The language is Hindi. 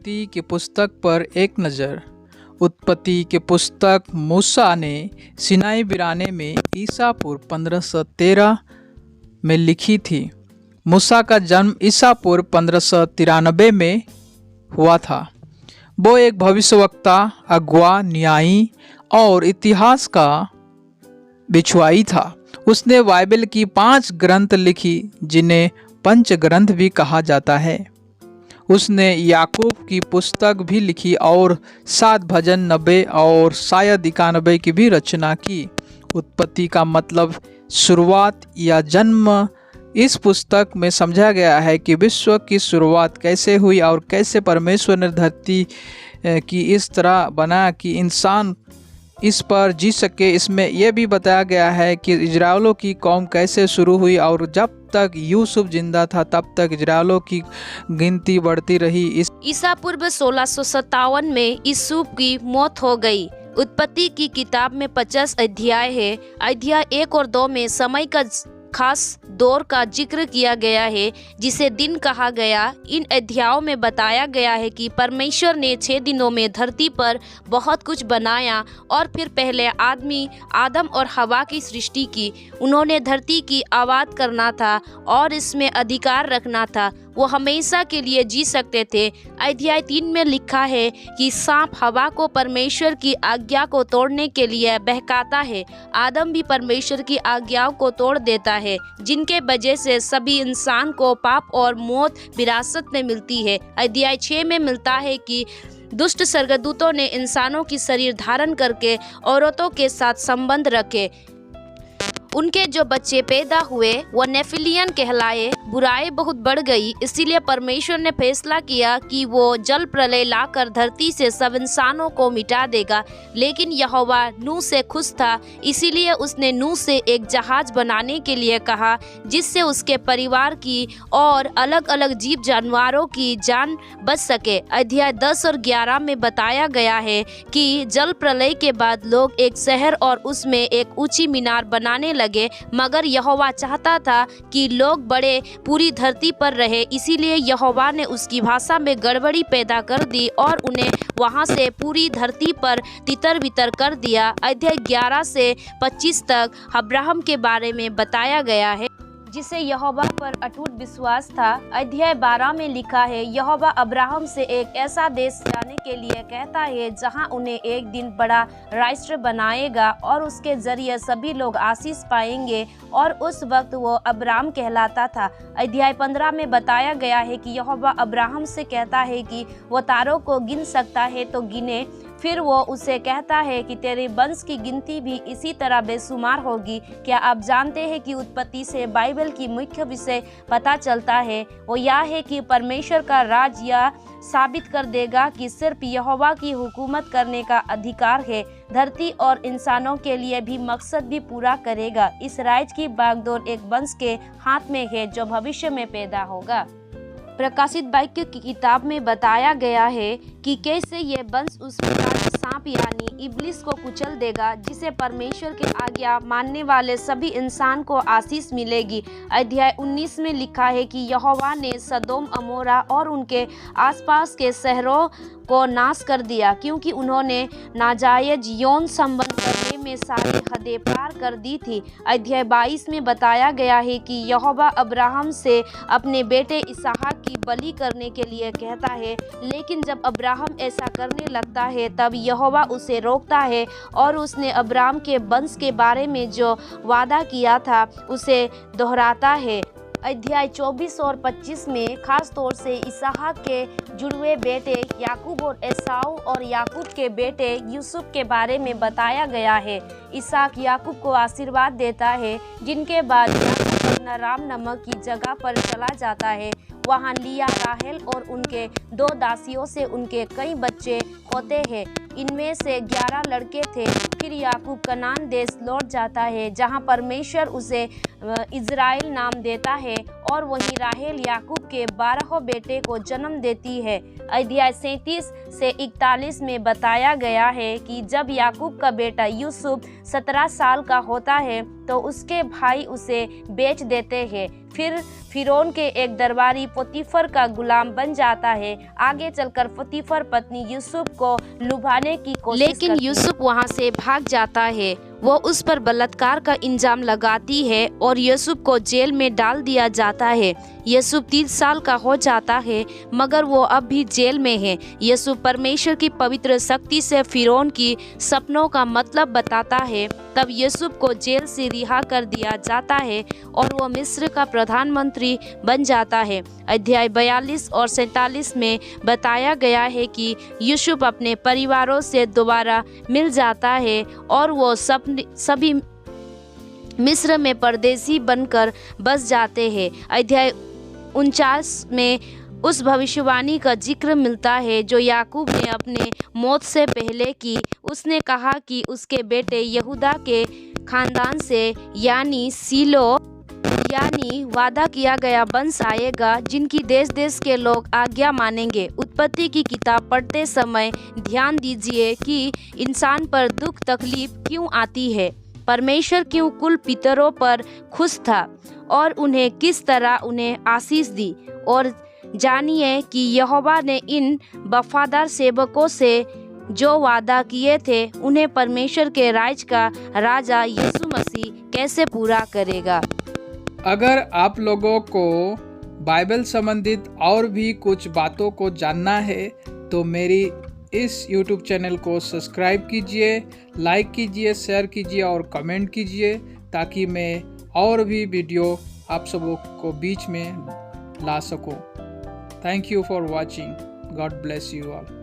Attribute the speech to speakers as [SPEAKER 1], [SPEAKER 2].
[SPEAKER 1] उत्पत्ति की पुस्तक पर एक नज़र। उत्पत्ति की पुस्तक मूसा ने सिनाई वीराने में ईसा पूर्व 1513 में लिखी थी। मूसा का जन्म ईसा पूर्व 1593 में हुआ था। वो एक भविष्यवक्ता, अगुआ, न्यायी और इतिहास का बिछुआई था। उसने बाइबल की 5 ग्रंथ लिखी, जिन्हें पंच ग्रंथ भी कहा जाता है। उसने याकूब की पुस्तक भी लिखी और 7 भजन, 90 और शायद 91 की भी रचना की। उत्पत्ति का मतलब शुरुआत या जन्म। इस पुस्तक में समझा गया है कि विश्व की शुरुआत कैसे हुई और कैसे परमेश्वर ने धरती की इस तरह बनाया कि इंसान इस पर जी सके। इसमें यह भी बताया गया है कि इजरायलों की कौम कैसे शुरू हुई और जब तक यूसुफ जिंदा था तब तक इजरायलों की गिनती बढ़ती रही।
[SPEAKER 2] ईसा पूर्व 1657 में यूसुफ की मौत हो गई। उत्पत्ति की किताब में 50 अध्याय है। अध्याय 1 और 2 में समय का खास दौर का जिक्र किया गया है, जिसे दिन कहा गया। इन अध्यायों में बताया गया है कि परमेश्वर ने 6 दिनों में धरती पर बहुत कुछ बनाया और फिर पहले आदमी आदम और हवा की सृष्टि की। उन्होंने धरती की आबाद करना था और इसमें अधिकार रखना था। वो हमेशा के लिए जी सकते थे। अध्याय 3 में लिखा है कि सांप हवा को परमेश्वर की आज्ञा को तोड़ने के लिए बहकाता है। आदम भी परमेश्वर की आज्ञाओं को तोड़ देता है, जिनके वजह से सभी इंसान को पाप और मौत विरासत में मिलती है। अध्याय 6 में मिलता है कि दुष्ट स्वर्गदूतों ने इंसानों की शरीर धारण करके औरतों के साथ संबंध रखे। उनके जो बच्चे पैदा हुए वो नेफिलियन कहलाए। बुराई बहुत बढ़ गई, इसीलिए परमेश्वर ने फैसला किया कि वो जल प्रलय लाकर धरती से सब इंसानों को मिटा देगा। लेकिन यहोवा नूह से खुश था, इसीलिए उसने नूह से एक जहाज बनाने के लिए कहा, जिससे उसके परिवार की और अलग अलग जीव जानवरों की जान बच सके। अध्याय 10 और 11 में बताया गया है कि जल प्रलय के बाद लोग एक शहर और उसमें एक ऊंची मीनार बनाने लगे, मगर यहोवा चाहता था कि लोग बड़े पूरी धरती पर रहे, इसीलिए यहोवा ने उसकी भाषा में गड़बड़ी पैदा कर दी और उन्हें वहां से पूरी धरती पर तितर बितर कर दिया। अध्याय 11 से 25 तक अब्राहम के बारे में बताया गया है, जिसे यहोवा पर अटूट विश्वास था। अध्याय 12 में लिखा है, यहोवा अब्राहम से एक ऐसा देश जाने के लिए कहता है जहां उन्हें एक दिन बड़ा राष्ट्र बनाएगा और उसके जरिए सभी लोग आशीष पाएंगे, और उस वक्त वो अब्राम कहलाता था। अध्याय 15 में बताया गया है कि यहोवा अब्राहम से कहता है कि वो तारों को गिन सकता है तो गिने। फिर वो उसे कहता है कि तेरे वंश की गिनती भी इसी तरह बेशुमार होगी। क्या आप जानते हैं कि उत्पत्ति से बाइबल की मुख्य विषय पता चलता है? वो यह है कि परमेश्वर का राज यह साबित कर देगा कि सिर्फ यहोवा की हुकूमत करने का अधिकार है। धरती और इंसानों के लिए भी मकसद भी पूरा करेगा। इस राज की बागडोर एक वंश के हाथ में है जो भविष्य में पैदा होगा। प्रकाशित वाक्य की किताब में बताया गया है कि कैसे ये वंश उस पुराने सांप यानी इब्लिस को कुचल देगा, जिसे परमेश्वर की आज्ञा मानने वाले सभी इंसान को आशीष मिलेगी। अध्याय 19 में लिखा है कि यहोवा ने सदोम, अमोरा और उनके आसपास के शहरों को नाश कर दिया, क्योंकि उन्होंने नाजायज यौन संबंध करने में सारी हदें पार कर दी थी। अध्याय 22 में बताया गया है कि यहोवा अब्राहम से अपने बेटे इसहाक की बलि करने के लिए कहता है, लेकिन जब अब्राहम ऐसा करने लगता है तब यहोवा उसे रोकता है और उसने अब्राहम के वंश के बारे में जो वादा किया था उसे दोहराता है। अध्याय 24 और 25 में खास तौर से इसहाक के जुड़वे बेटे याकूब और एसाऊ और याकूब के बेटे यूसुफ के बारे में बताया गया है। इसहाक याकूब को आशीर्वाद देता है, जिनके बाद याकूब पद्दनराम नामक की जगह पर चला जाता है। वहाँ लिया, राहेल और उनके 2 दासियों से उनके कई बच्चे होते हैं। इनमें से 11 लड़के थे। फिर याकूब कनान देश लौट जाता है, जहाँ परमेश्वर उसे इज़राइल नाम देता है, और वहीं राहेल याकूब के 12 बेटे को जन्म देती है। अध्याय 37 से 41 में बताया गया है कि जब याकूब का बेटा यूसुफ 17 साल का होता है तो उसके भाई उसे बेच देते हैं। फिर फिरौन के एक दरबारी पोतीफर का गुलाम बन जाता है। आगे चलकर पोतीफर पत्नी यूसुफ को लुभाने की कोशिश लेकिन यूसुफ वहां से भाग जाता है। वो उस पर बलात्कार का इल्जाम लगाती है और यूसुफ को जेल में डाल दिया जाता है। यूसुफ 30 साल का हो जाता है मगर वो अब भी जेल में है। यूसुफ परमेश्वर की पवित्र शक्ति से फिरौन की सपनों का मतलब बताता है। तब यूसुफ को जेल से रिहा कर दिया जाता है और वो मिस्र का प्रधानमंत्री बन जाता है। अध्याय 42 और 47 में बताया गया है कि यूसुफ अपने परिवारों से दोबारा मिल जाता है और वो सभी मिस्र में परदेसी बनकर बस जाते हैं। अध्याय 49 में उस भविष्यवाणी का जिक्र मिलता है जो याकूब ने अपने मौत से पहले की। उसने कहा कि उसके बेटे यहूदा के खानदान से यानी सीलो यानी वादा किया गया वंश आएगा जिनकी देश देश के लोग आज्ञा मानेंगे। उत्पत्ति की किताब पढ़ते समय ध्यान दीजिए कि इंसान पर दुख तकलीफ क्यों आती है, परमेश्वर क्यों कुल पितरों पर खुश था और उन्हें किस तरह उन्हें आशीष दी। और जानिए कि यहोवा ने इन वफादार सेवकों से जो वादा किए थे उन्हें परमेश्वर के राज का राजा यीशु मसीह कैसे पूरा करेगा।
[SPEAKER 1] अगर आप लोगों को बाइबल संबंधित और भी कुछ बातों को जानना है तो मेरी इस YouTube चैनल को सब्सक्राइब कीजिए, लाइक कीजिए, शेयर कीजिए और कमेंट कीजिए ताकि मैं और भी वीडियो आप सबों को बीच में ला सकूं। Thank you for watching. God bless you all.